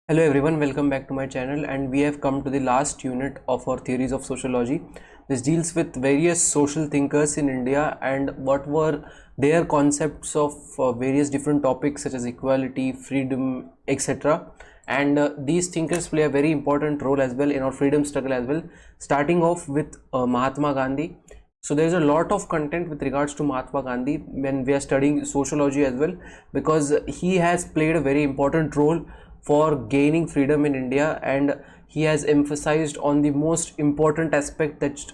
Hello everyone, welcome back to my channel, and we have come to the last unit of our theories of sociology. This deals with various social thinkers in India and what were their concepts of various different topics such as equality, freedom, etc. And these thinkers play a very important role as well in our freedom struggle as well, starting off with Mahatma Gandhi. So there is a lot of content with regards to Mahatma Gandhi when we are studying sociology as well, because he has played a very important role for gaining freedom in India, and he has emphasized on the most important aspect that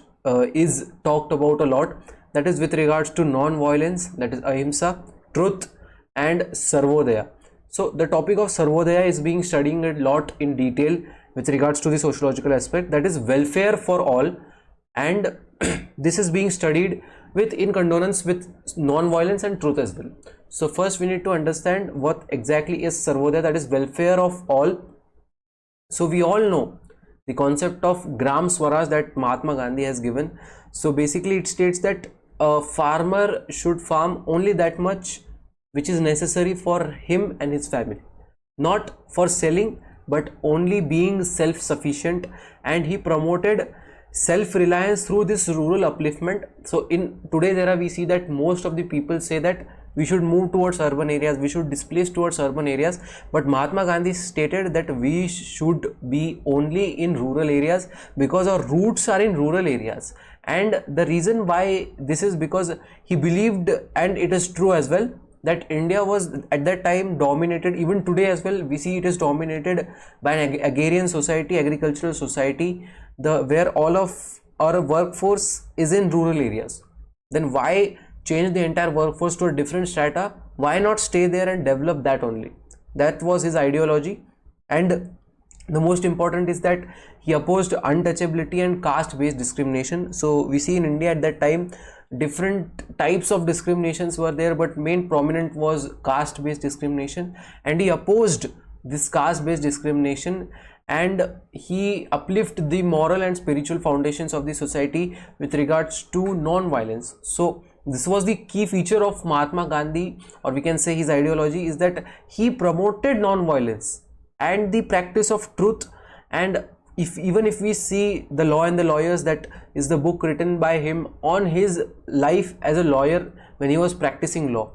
is talked about a lot, that is with regards to non-violence, that is ahimsa, truth and sarvodaya. So the topic of sarvodaya is being studied a lot in detail with regards to the sociological aspect, that is welfare for all, and this is being studied with in condonance with non-violence and truth as well. So first we need to understand what exactly is sarvodaya, that is welfare of all. So we all know the concept of gram swaraj that Mahatma Gandhi has given. So basically it states that a farmer should farm only that much which is necessary for him and his family, not for selling but only being self-sufficient, and he promoted self-reliance through this rural upliftment. So in today's era we see that most of the people say that we should move towards urban areas, we should displace towards urban areas, but Mahatma Gandhi stated that we should be only in rural areas because our roots are in rural areas. And the reason why this is because he believed, and it is true as well, that India was at that time dominated, even today as well we see it is dominated by an agrarian society, agricultural society, where all of our workforce is in rural areas. Then why change the entire workforce to a different strata? Why not stay there and develop that only? That was his ideology. And the most important is that he opposed untouchability and caste based discrimination. So we see in India at that time different types of discriminations were there, but main prominent was caste based discrimination, and he opposed this caste based discrimination, and he uplifted the moral and spiritual foundations of the society with regards to non-violence. So this was the key feature of Mahatma Gandhi, or we can say his ideology, is that he promoted non-violence and the practice of truth. And even if we see The Law and the Lawyers, that is the book written by him on his life as a lawyer when he was practicing law,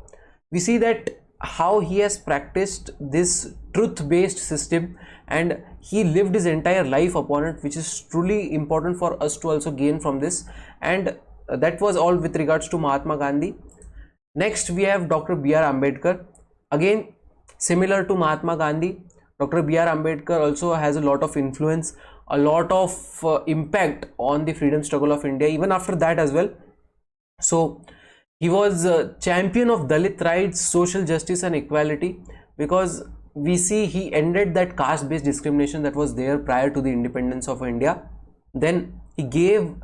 we see that how he has practiced this truth based system and he lived his entire life upon it, which is truly important for us to also gain from this. And that was all with regards to Mahatma Gandhi. Next we have Dr. B.R. Ambedkar. Again, similar to Mahatma Gandhi, Dr. B.R. Ambedkar also has a lot of influence, a lot of impact on the freedom struggle of India even after that as well. So he was a champion of Dalit rights, social justice and equality, because we see he ended that caste based discrimination that was there prior to the independence of India. Then he gave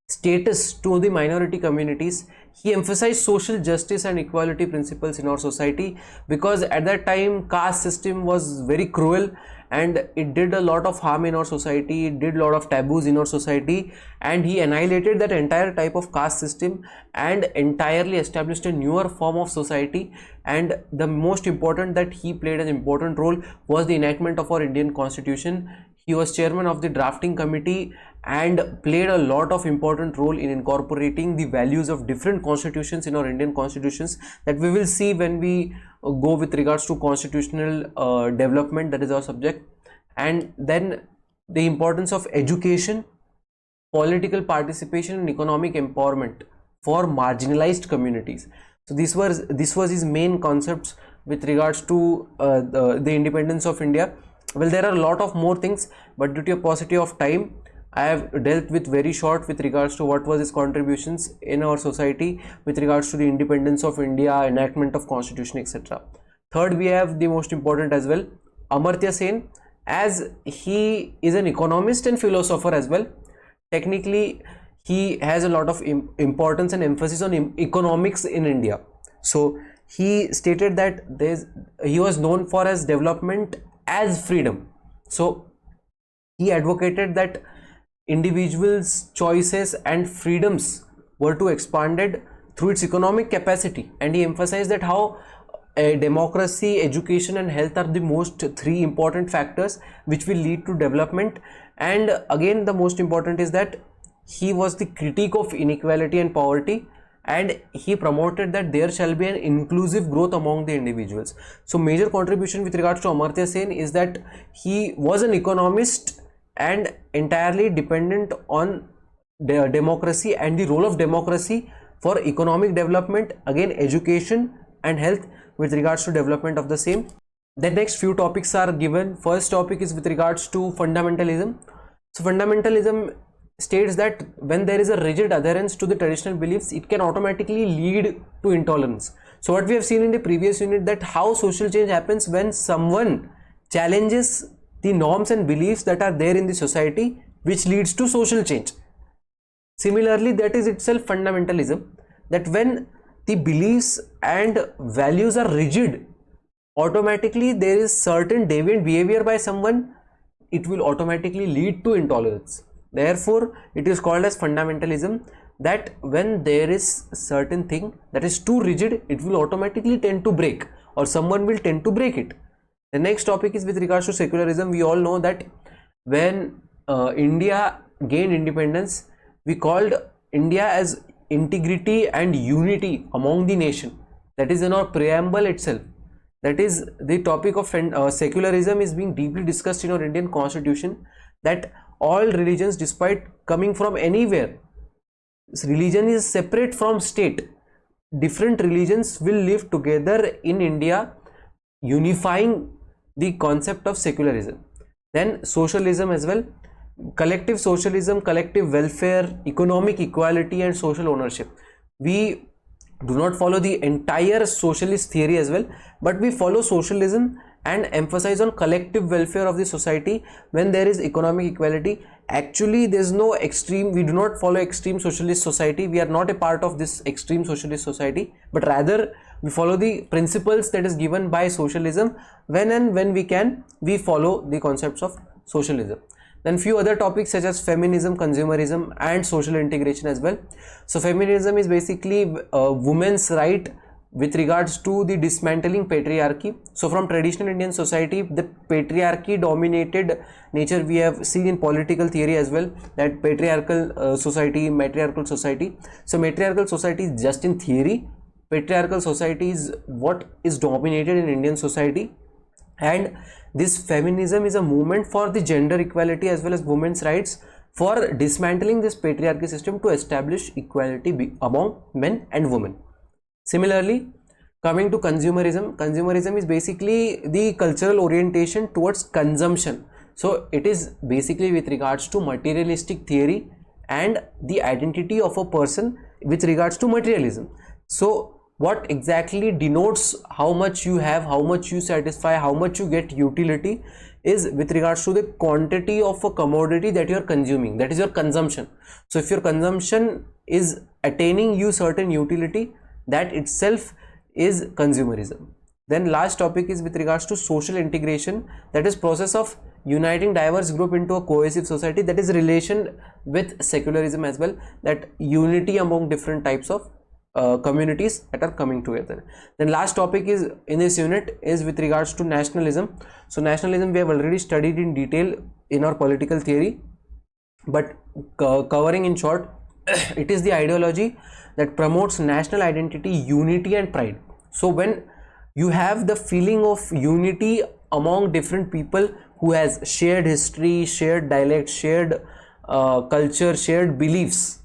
status to the minority communities. He emphasized social justice and equality principles in our society, because at that time caste system was very cruel and it did a lot of harm in our society, it did a lot of taboos in our society, and he annihilated that entire type of caste system and entirely established a newer form of society. And the most important that he played an important role was the enactment of our Indian Constitution. He was chairman of the drafting committee and played a lot of important role in incorporating the values of different constitutions in our Indian constitutions, that we will see when we go with regards to constitutional development, that is our subject. And then the importance of education, political participation and economic empowerment for marginalized communities. So this was his main concepts with regards to the independence of India. Well, there are a lot of more things, but due to a paucity of time, I have dealt with very short with regards to what was his contributions in our society with regards to the independence of India, enactment of constitution, etc. Third, we have the most important as well, Amartya Sen, as he is an economist and philosopher as well. Technically, he has a lot of importance and emphasis on economics in India. So he stated that he was known for his development as freedom. So he advocated that individuals' choices and freedoms were to expanded through its economic capacity, and he emphasized that how democracy, education and health are the most three important factors which will lead to development. And again, the most important is that he was the critique of inequality and poverty, and he promoted that there shall be an inclusive growth among the individuals. So major contribution with regards to Amartya Sen is that he was an economist and entirely dependent on the democracy and the role of democracy for economic development, again education and health with regards to development of the same. The next few topics are given. First topic is with regards to fundamentalism. So fundamentalism states that when there is a rigid adherence to the traditional beliefs, it can automatically lead to intolerance. So what we have seen in the previous unit, that how social change happens when someone challenges the norms and beliefs that are there in the society, which leads to social change. Similarly, that is itself fundamentalism, that when the beliefs and values are rigid, automatically there is certain deviant behavior by someone, it will automatically lead to intolerance. Therefore, it is called as fundamentalism, that when there is certain thing that is too rigid, it will automatically tend to break, or someone will tend to break it. The next topic is with regards to secularism. We all know that when India gained independence, we called India as integrity and unity among the nation. That is in our preamble itself. That is the topic of secularism is being deeply discussed in our Indian constitution, that all religions, despite coming from anywhere, religion is separate from state. Different religions will live together in India, unifying the concept of secularism. Then socialism as well. Collective socialism, collective welfare, economic equality and social ownership. We do not follow the entire socialist theory as well, but we follow socialism and emphasize on collective welfare of the society when there is economic equality. Actually, there is no extreme, we do not follow extreme socialist society, we are not a part of this extreme socialist society, but rather we follow the principles that is given by socialism. When and when we can, we follow the concepts of socialism. Then few other topics such as feminism, consumerism and social integration as well. So feminism is basically women's right with regards to the dismantling patriarchy. So from traditional Indian society, the patriarchy dominated nature we have seen in political theory as well, that patriarchal society, matriarchal society. So matriarchal society is just in theory, patriarchal society is what is dominated in Indian society. And this feminism is a movement for the gender equality as well as women's rights, for dismantling this patriarchy system to establish equality among men and women. Similarly, coming to consumerism, consumerism is basically the cultural orientation towards consumption. So it is basically with regards to materialistic theory and the identity of a person with regards to materialism. So what exactly denotes how much you have, how much you satisfy, how much you get utility, is with regards to the quantity of a commodity that you are consuming, that is your consumption. So if your consumption is attaining you certain utility, that itself is consumerism. Then last topic is with regards to social integration, that is process of uniting diverse group into a cohesive society, that is relation with secularism as well, that unity among different types of communities that are coming together. Then last topic is in this unit is with regards to nationalism. So nationalism we have already studied in detail in our political theory, but covering in short, it is the ideology that promotes national identity, unity and pride. So when you have the feeling of unity among different people who has shared history, shared dialect, shared culture, shared beliefs,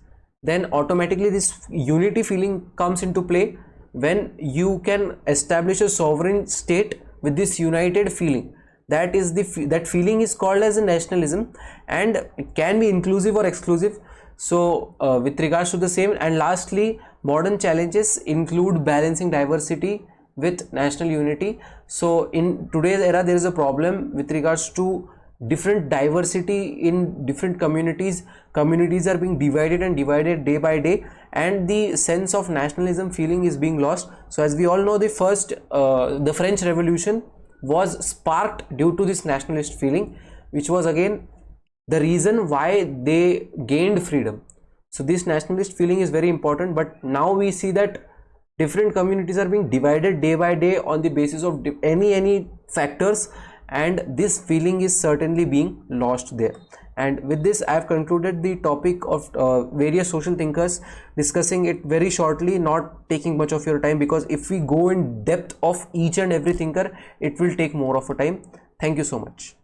then automatically this unity feeling comes into play when you can establish a sovereign state with this united feeling. That is that feeling is called as a nationalism, and it can be inclusive or exclusive. So with regards to the same, and lastly, modern challenges include balancing diversity with national unity. So in today's era, there is a problem with regards to different diversity in different communities. Communities are being divided and divided day by day, and the sense of nationalism feeling is being lost. So as we all know, the French Revolution was sparked due to this nationalist feeling, which was again the reason why they gained freedom. So this nationalist feeling is very important, but now we see that Different communities are being divided day by day on the basis of any factors, and this feeling is certainly being lost there. And with this, I have concluded the topic of various social thinkers, discussing it very shortly, not taking much of your time, because if we go in depth of each and every thinker, it will take more of a time. Thank you so much.